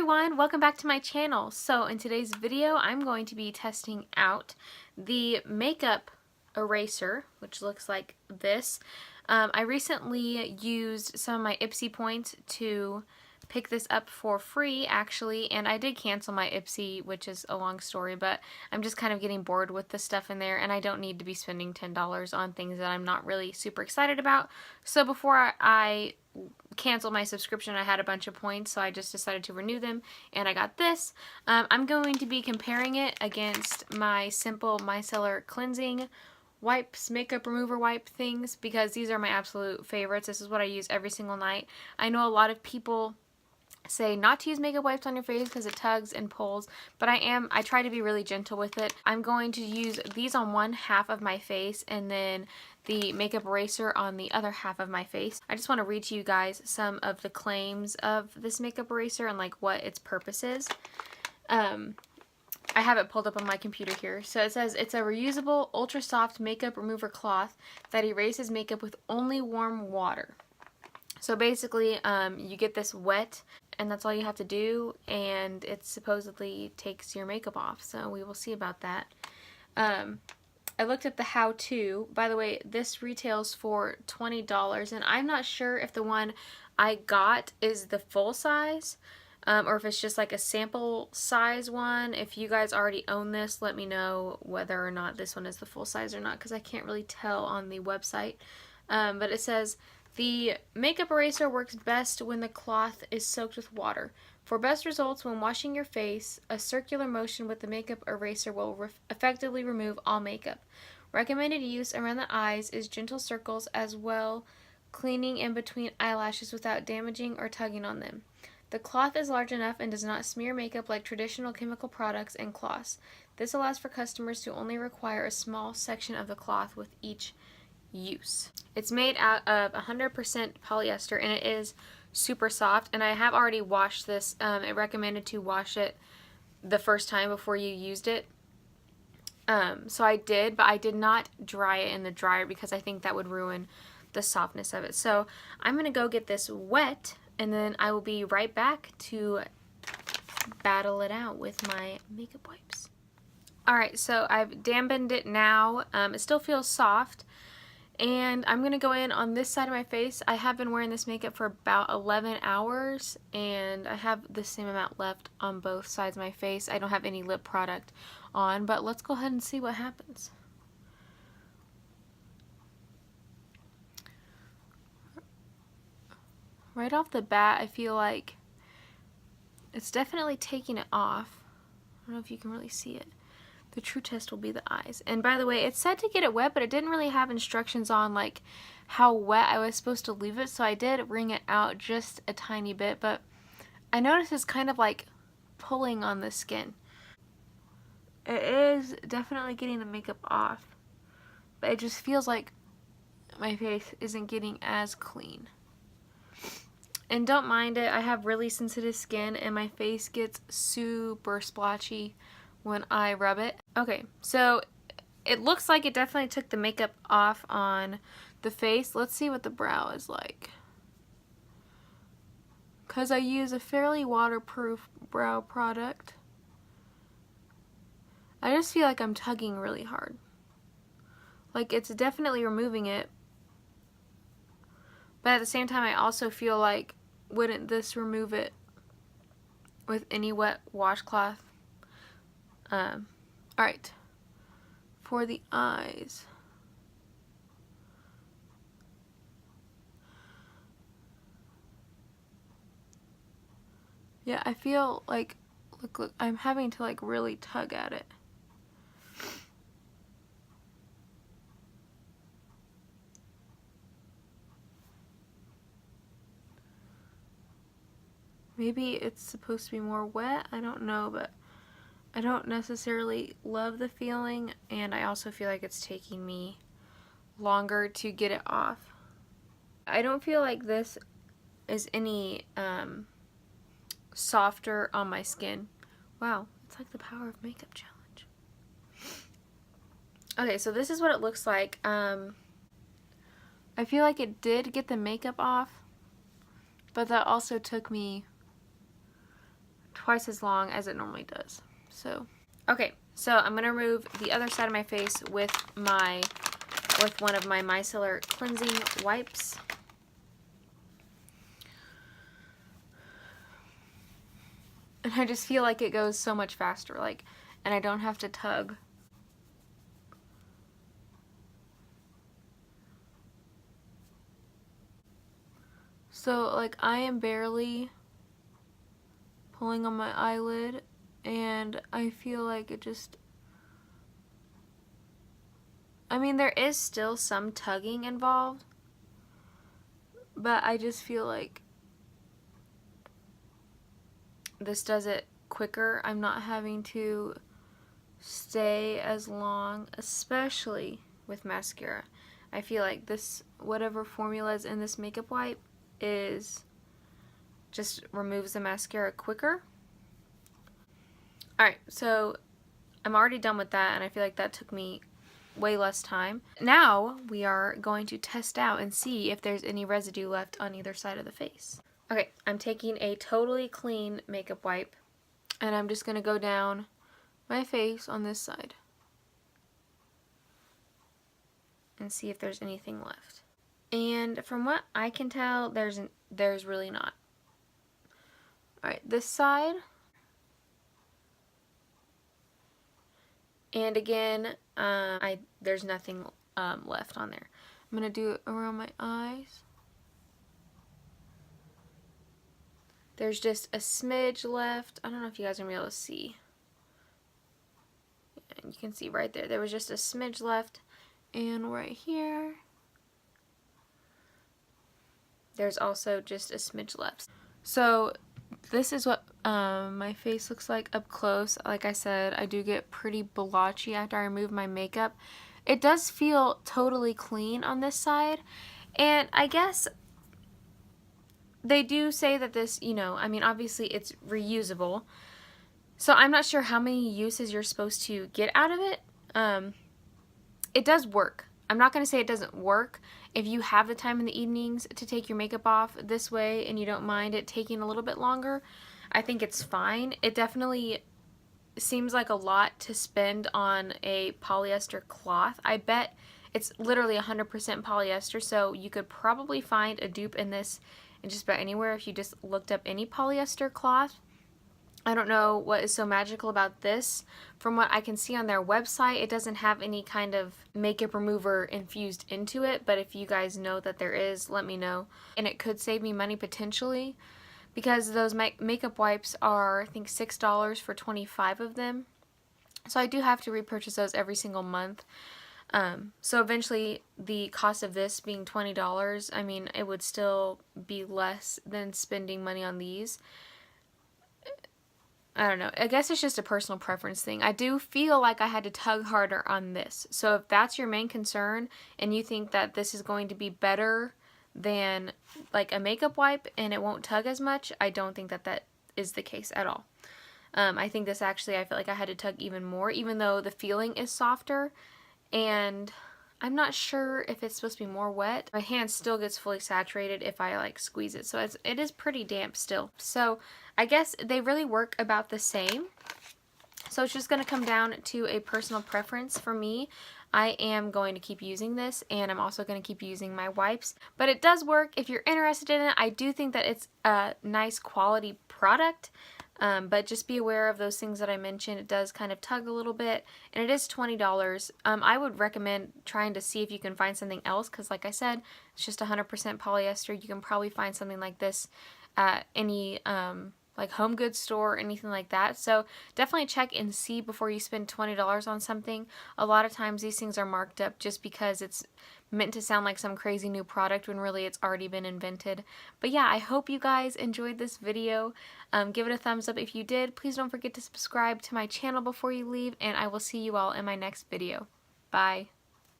everyone, welcome back to my channel. So in today's video I'm going to be testing out the makeup eraser, which looks like this. I recently used some of my Ipsy points to pick this up for free actually, and I did cancel my Ipsy, which is a long story, but I'm just kind of getting bored with the stuff in there and I don't need to be spending $10 on things that I'm not really super excited about. So before I canceled my subscription, I had a bunch of points, so I just decided to renew them and I got this. I'm going to be comparing it against my Simple Micellar cleansing wipes, makeup remover wipe things, because these are my absolute favorites. This is what I use every single night. I know a lot of people say not to use makeup wipes on your face because it tugs and pulls, but I try to be really gentle with it. I'm going to use these on one half of my face and then the makeup eraser on the other half of my face. I just want to read to you guys some of the claims of this makeup eraser and like what its purpose is. I have it pulled up on my computer here. So it says it's a reusable, ultra soft makeup remover cloth that erases makeup with only warm water. So basically, you get this wet, and that's all you have to do, and it supposedly takes your makeup off. So we will see about that. I looked up the how-to. By the way, this retails for $20, and I'm not sure if the one I got is the full size, or if it's just like a sample size one. If you guys already own this, let me know whether or not this one is the full size or not, because I can't really tell on the website. But it says, the makeup eraser works best when the cloth is soaked with water. For best results when washing your face, a circular motion with the makeup eraser will effectively remove all makeup. Recommended use around the eyes is gentle circles, as well cleaning in between eyelashes without damaging or tugging on them. The cloth is large enough and does not smear makeup like traditional chemical products and cloths. This allows for customers to only require a small section of the cloth with each use. It's made out of 100% polyester and it is super soft, and I have already washed this. It recommended to wash it the first time before you used it. So I did, but I did not dry it in the dryer because I think that would ruin the softness of it. So I'm going to go get this wet and then I will be right back to battle it out with my makeup wipes. Alright, so I've dampened it now. It still feels soft. And I'm going to go in on this side of my face. I have been wearing this makeup for about 11 hours and I have the same amount left on both sides of my face. I don't have any lip product on, but let's go ahead and see what happens. Right off the bat, I feel like it's definitely taking it off. I don't know if you can really see it. The true test will be the eyes. And by the way, it said to get it wet, but it didn't really have instructions on like how wet I was supposed to leave it, so I did wring it out just a tiny bit, but I noticed it's kind of like pulling on the skin. It is definitely getting the makeup off, but it just feels like my face isn't getting as clean. And don't mind it, I have really sensitive skin and my face gets super splotchy when I rub it. Okay, so it looks like it definitely took the makeup off on the face. Let's see what the brow is like. Because I use a fairly waterproof brow product, I just feel like I'm tugging really hard. Like it's definitely removing it, but at the same time I also feel like, wouldn't this remove it with any wet washcloth? Alright, for the eyes. Yeah, I feel like, look, I'm having to like really tug at it. Maybe it's supposed to be more wet, I don't know, but I don't necessarily love the feeling, and I also feel like it's taking me longer to get it off. I don't feel like this is any softer on my skin. Wow, it's like the power of makeup challenge. Okay, so this is what it looks like. I feel like it did get the makeup off, but that also took me twice as long as it normally does. So, okay, so I'm going to remove the other side of my face with one of my micellar cleansing wipes. And I just feel like it goes so much faster, like, and I don't have to tug. So, like, I am barely pulling on my eyelid, and I feel like it just, I mean, there is still some tugging involved, but I just feel like this does it quicker. I'm not having to stay as long, especially with mascara. I feel like this, whatever formula is in this makeup wipe, is just removes the mascara quicker. Alright, so I'm already done with that, and I feel like that took me way less time. Now we are going to test out and see if there's any residue left on either side of the face. Okay, I'm taking a totally clean makeup wipe, and I'm just going to go down my face on this side and see if there's anything left. And from what I can tell, there's really not. Alright, this side. And again, there's nothing left on there. I'm going to do it around my eyes. There's just a smidge left. I don't know if you guys are going to be able to see. And you can see right there. There was just a smidge left. And right here, there's also just a smidge left. So this is what my face looks like up close. Like I said, I do get pretty blotchy after I remove my makeup. It does feel totally clean on this side. And I guess they do say that this, you know, I mean, obviously it's reusable. So I'm not sure how many uses you're supposed to get out of it. It does work. I'm not going to say it doesn't work. If you have the time in the evenings to take your makeup off this way and you don't mind it taking a little bit longer, I think it's fine. It definitely seems like a lot to spend on a polyester cloth. I bet it's literally 100% polyester, so you could probably find a dupe in this in just about anywhere if you just looked up any polyester cloth. I don't know what is so magical about this. From what I can see on their website, it doesn't have any kind of makeup remover infused into it, but if you guys know that there is, let me know. And it could save me money potentially, because those makeup wipes are, I think, $6 for 25 of them. So I do have to repurchase those every single month. So eventually the cost of this being $20, I mean, it would still be less than spending money on these. I don't know. I guess it's just a personal preference thing. I do feel like I had to tug harder on this. So if that's your main concern and you think that this is going to be better than like a makeup wipe and it won't tug as much, I don't think that that is the case at all. I think this actually, I feel like I had to tug even more, even though the feeling is softer, and I'm not sure if it's supposed to be more wet. My hand still gets fully saturated if I like squeeze it, so it is pretty damp still. So I guess they really work about the same. So it's just going to come down to a personal preference for me. I am going to keep using this, and I'm also going to keep using my wipes. But it does work if you're interested in it. I do think that it's a nice quality product. But just be aware of those things that I mentioned. It does kind of tug a little bit, and it is $20. I would recommend trying to see if you can find something else, because like I said, it's just 100% polyester. You can probably find something like this at any like home goods store or anything like that. So definitely check and see before you spend $20 on something. A lot of times these things are marked up just because it's meant to sound like some crazy new product when really it's already been invented. But yeah, I hope you guys enjoyed this video. Give it a thumbs up if you did. Please don't forget to subscribe to my channel before you leave, and I will see you all in my next video. Bye.